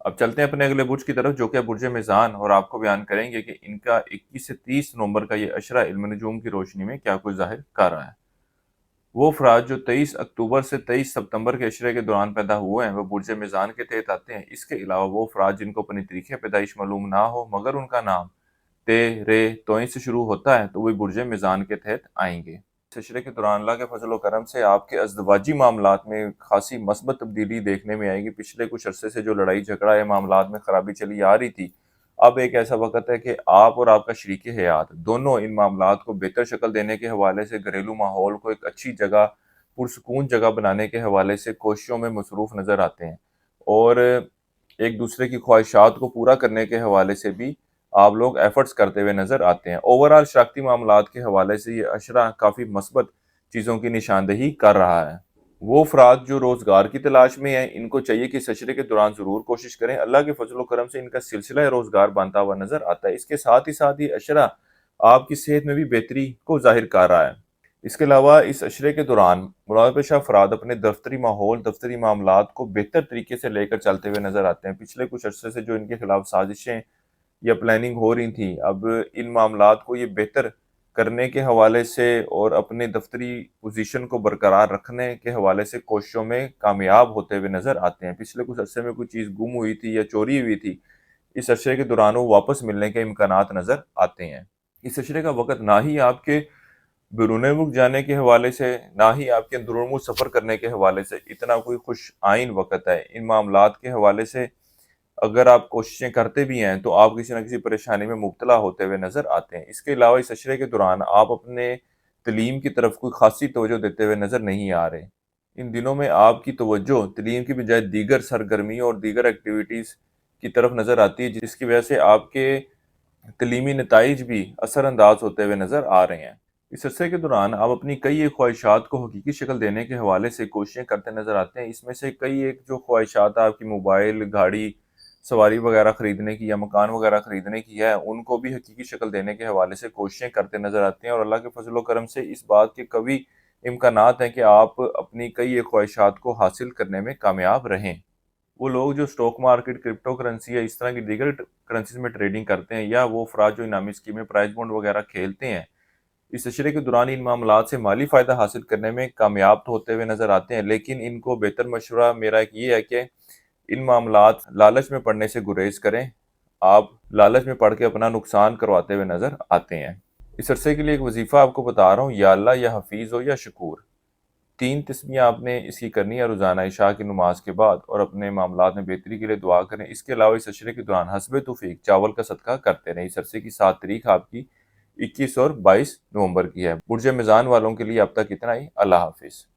اب چلتے ہیں اپنے اگلے برج کی طرف جو کہ برج میزان، اور آپ کو بیان کریں گے کہ ان کا 21 سے 30 نومبر کا یہ اشرہ علم نجوم کی روشنی میں کیا کچھ ظاہر کر رہا ہے۔ وہ افراد جو 23 اکتوبر سے 23 ستمبر کے اشرے کے دوران پیدا ہوئے ہیں وہ برج میزان کے تحت آتے ہیں۔ اس کے علاوہ وہ افراد جن کو اپنی تاریخ پیدائش معلوم نہ ہو مگر ان کا نام تے رے توئیں سے شروع ہوتا ہے تو وہ برج میزان کے تحت آئیں گے۔ اس اشرے کے دوران اللہ کے فضل و کرم سے آپ کے ازدواجی معاملات میں خاصی مثبت تبدیلی دیکھنے میں آئے گی۔ پچھلے کچھ عرصے سے جو لڑائی جھگڑا یا معاملات میں خرابی چلی آ رہی تھی، اب ایک ایسا وقت ہے کہ آپ اور آپ کا شریک حیات دونوں ان معاملات کو بہتر شکل دینے کے حوالے سے، گھریلو ماحول کو ایک اچھی جگہ، پرسکون جگہ بنانے کے حوالے سے کوششوں میں مصروف نظر آتے ہیں، اور ایک دوسرے کی خواہشات کو پورا کرنے کے حوالے سے بھی آپ لوگ ایفرٹس کرتے ہوئے نظر آتے ہیں۔ اوورآل شراکتی معاملات کے حوالے سے یہ اشرہ کافی مثبت چیزوں کی نشاندہی کر رہا ہے۔ وہ افراد جو روزگار کی تلاش میں ہیں ان کو چاہیے کہ اس اشرے کے دوران ضرور کوشش کریں۔ اللہ کے فضل و کرم سے ان کا سلسلہ روزگار بنتا ہوا نظر آتا ہے۔ اس کے ساتھ ہی یہ اشرہ آپ کی صحت میں بھی بہتری کو ظاہر کر رہا ہے۔ اس کے علاوہ اس اشرے کے دوران مراد پیشہ افراد اپنے دفتری ماحول، دفتری معاملات کو بہتر طریقے سے لے کر چلتے ہوئے نظر آتے ہیں۔ پچھلے کچھ عرصے سے جو ان کے خلاف سازشیں یا پلاننگ ہو رہی تھیں، اب ان معاملات کو یہ بہتر کرنے کے حوالے سے اور اپنے دفتری پوزیشن کو برقرار رکھنے کے حوالے سے کوششوں میں کامیاب ہوتے ہوئے نظر آتے ہیں۔ پچھلے کچھ عرصے میں کوئی چیز گم ہوئی تھی یا چوری ہوئی تھی، اس اشرے کے دوران وہ واپس ملنے کے امکانات نظر آتے ہیں۔ اس اشرے کا وقت نہ ہی آپ کے بیرون ملک جانے کے حوالے سے، نہ ہی آپ کے اندرون ملک سفر کرنے کے حوالے سے اتنا کوئی خوش آئین وقت ہے۔ ان معاملات کے حوالے سے اگر آپ کوششیں کرتے بھی ہیں تو آپ کسی نہ کسی پریشانی میں مبتلا ہوتے ہوئے نظر آتے ہیں۔ اس کے علاوہ اس اشرے کے دوران آپ اپنے تعلیم کی طرف کوئی خاصی توجہ دیتے ہوئے نظر نہیں آ رہے۔ ان دنوں میں آپ کی توجہ تعلیم کی بجائے دیگر سرگرمیوں اور دیگر ایکٹیویٹیز کی طرف نظر آتی ہے، جس کی وجہ سے آپ کے تعلیمی نتائج بھی اثر انداز ہوتے ہوئے نظر آ رہے ہیں۔ اس عرصے کے دوران آپ اپنی کئی ایک خواہشات کو حقیقی شکل دینے کے حوالے سے کوششیں کرتے نظر آتے ہیں۔ اس میں سے کئی ایک جو خواہشات آپ کی موبائل، گاڑی، سواری وغیرہ خریدنے کی یا مکان وغیرہ خریدنے کی ہے، ان کو بھی حقیقی شکل دینے کے حوالے سے کوششیں کرتے نظر آتے ہیں، اور اللہ کے فضل و کرم سے اس بات کے قوی امکانات ہیں کہ آپ اپنی کئی ایک خواہشات کو حاصل کرنے میں کامیاب رہیں۔ وہ لوگ جو سٹاک مارکیٹ، کرپٹو کرنسی یا اس طرح کی دیگر کرنسیز میں ٹریڈنگ کرتے ہیں، یا وہ افراد جو انعامی اسکیمیں، پرائز بونڈ وغیرہ کھیلتے ہیں، اس اشرے کے دوران ان معاملات سے مالی فائدہ حاصل کرنے میں کامیاب تو ہوتے ہوئے نظر آتے ہیں، لیکن ان کو بہتر مشورہ میرا ایک یہ ہے کہ ان معاملات لالچ میں پڑنے سے گریز کریں۔ آپ لالچ میں پڑ کے اپنا نقصان کرواتے ہوئے نظر آتے ہیں۔ اس عرصے کے لیے ایک وظیفہ آپ کو بتا رہا ہوں، یا اللہ، یا حفیظ ہو، یا شکور، 3 تسمیاں آپ نے اس کی کرنی ہے روزانہ عشاء کی نماز کے بعد، اور اپنے معاملات میں بہتری کے لیے دعا کریں۔ اس کے علاوہ اس عشرے کے دوران حسب توفیق چاول کا صدقہ کرتے رہیں۔ اس عرصے کی 7 تاریخ آپ کی 21 اور 22 نومبر کی ہے۔ برج میزان والوں کے لیے اب تک اتنا ہی۔ اللہ حافظ۔